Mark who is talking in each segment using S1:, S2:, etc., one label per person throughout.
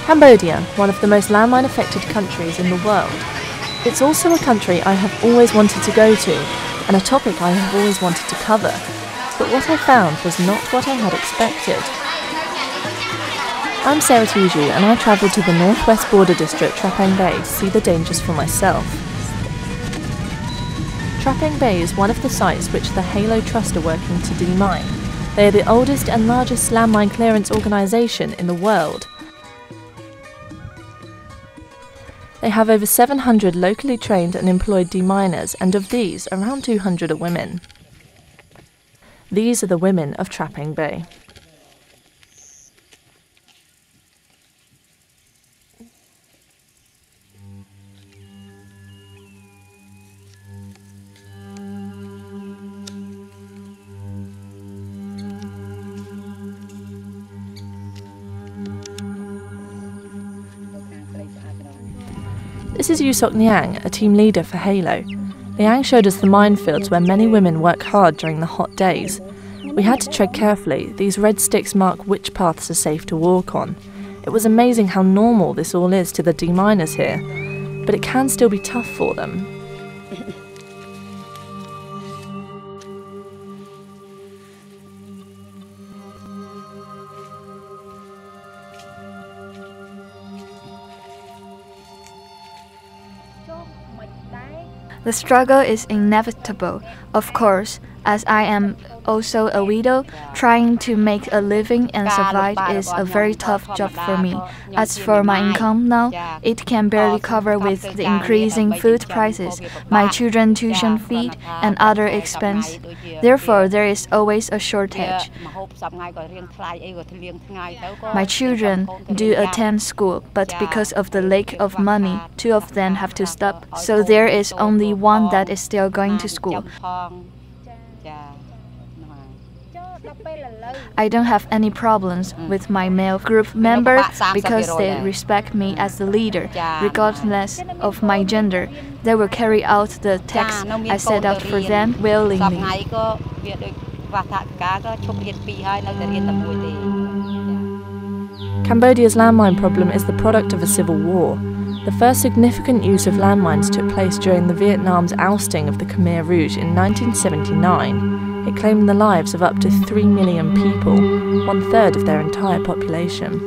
S1: Cambodia, one of the most landmine-affected countries in the world. It's also a country I have always wanted to go to, and a topic I have always wanted to cover. But what I found was not what I had expected. I'm Sarah Tuju, and I travelled to the northwest border district Trapeng Bay to see the dangers for myself. Trapeng Bay is one of the sites which the Halo Trust are working to demine. They are the oldest and largest landmine clearance organisation in the world. They have over 700 locally trained and employed deminers, and of these, around 200 are women. These are the women of Trapeng Bay. This is Yusok Niang, a team leader for Halo. Niang showed us the minefields where many women work hard during the hot days. We had to tread carefully. These red sticks mark which paths are safe to walk on. It was amazing how normal this all is to the deminers here, but it can still be tough for them.
S2: The struggle is inevitable, of course, as I am also a widow. Trying to make a living and survive is a very tough job for me. As for my income now, it can barely cover with the increasing food prices, my children's tuition fee, and other expenses. Therefore, there is always a shortage. My children do attend school, but because of the lack of money, 2 of them have to stop, so there is only one that is still going to school. I don't have any problems with my male group members because they respect me as the leader, regardless of my gender. They will carry out the tasks I set out for them willingly.
S1: Cambodia's landmine problem is the product of a civil war. The first significant use of landmines took place during the Vietnam's ousting of the Khmer Rouge in 1979. It claimed the lives of up to 3 million people, 1/3 of their entire population.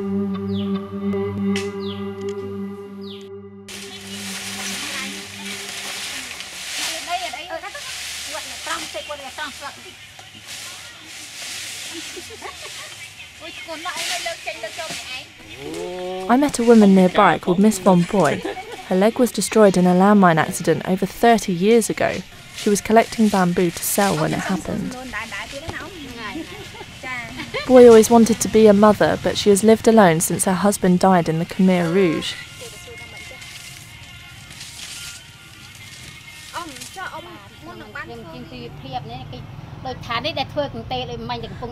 S1: I met a woman nearby called Miss Von Boy. Her leg was destroyed in a landmine accident over 30 years ago. She was collecting bamboo to sell when it happened. Boy always wanted to be a mother, but she has lived alone since her husband died in the Khmer Rouge.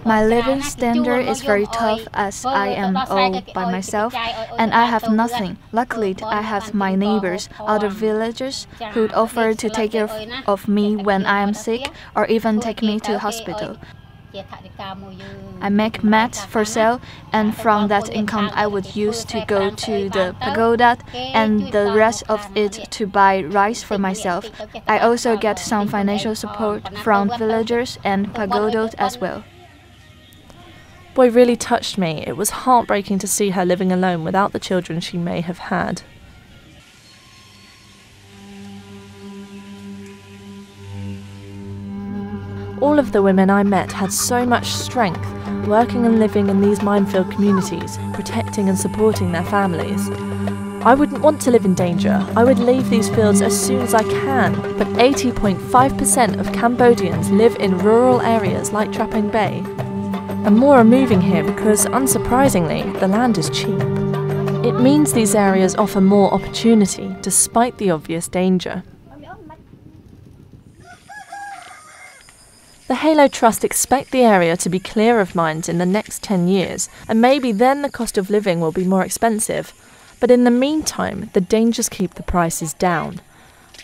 S2: My living standard is very tough as I am all by myself and I have nothing. Luckily, I have my neighbors, other villagers, who offer to take care of me when I am sick or even take me to the hospital. I make mats for sale, and from that income I would use to go to the pagoda and the rest of it to buy rice for myself. I also get some financial support from villagers and pagodas as well.
S1: Boy really touched me. It was heartbreaking to see her living alone without the children she may have had. All of the women I met had so much strength, working and living in these minefield communities, protecting and supporting their families. I wouldn't want to live in danger. I would leave these fields as soon as I can, but 80.5% of Cambodians live in rural areas like Trapeng Bay. And more are moving here because, unsurprisingly, the land is cheap. It means these areas offer more opportunity, despite the obvious danger. The Halo Trust expect the area to be clear of mines in the next 10 years, and maybe then the cost of living will be more expensive. But in the meantime, the dangers keep the prices down.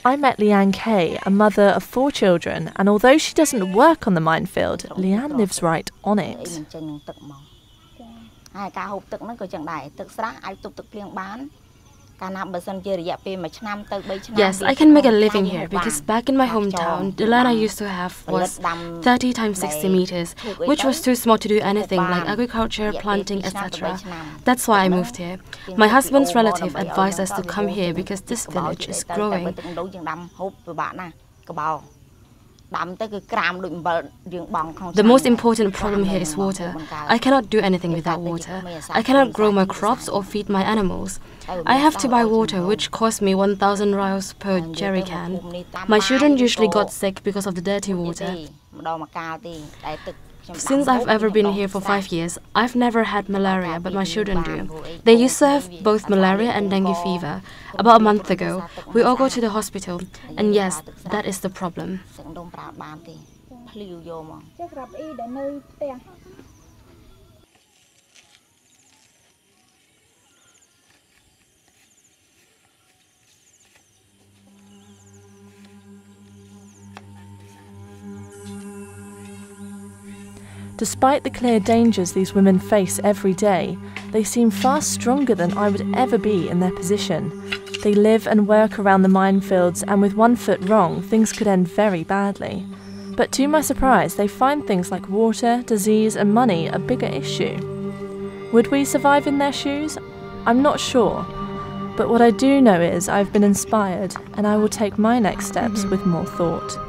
S1: I met Liang Kay, a mother of 4 children, and although she doesn't work on the minefield, Liang lives right on it.
S3: Yes, I can make a living here because back in my hometown, the land I used to have was 30 times 60 meters, which was too small to do anything like agriculture, planting, etc. That's why I moved here. My husband's relative advised us to come here because this village is growing. The most important problem here is water. I cannot do anything without water. I cannot grow my crops or feed my animals. I have to buy water, which costs me 1,000 rials per jerry can. My children usually got sick because of the dirty water. Since I've ever been here for 5 years, I've never had malaria, but my children do. They used to have both malaria and dengue fever. About a month ago, we all go to the hospital, and yes, that is the problem.
S1: Despite the clear dangers these women face every day, they seem far stronger than I would ever be in their position. They live and work around the minefields, and with one foot wrong, things could end very badly. But to my surprise, they find things like water, disease and money a bigger issue. Would we survive in their shoes? I'm not sure. But what I do know is I've been inspired, and I will take my next steps with more thought.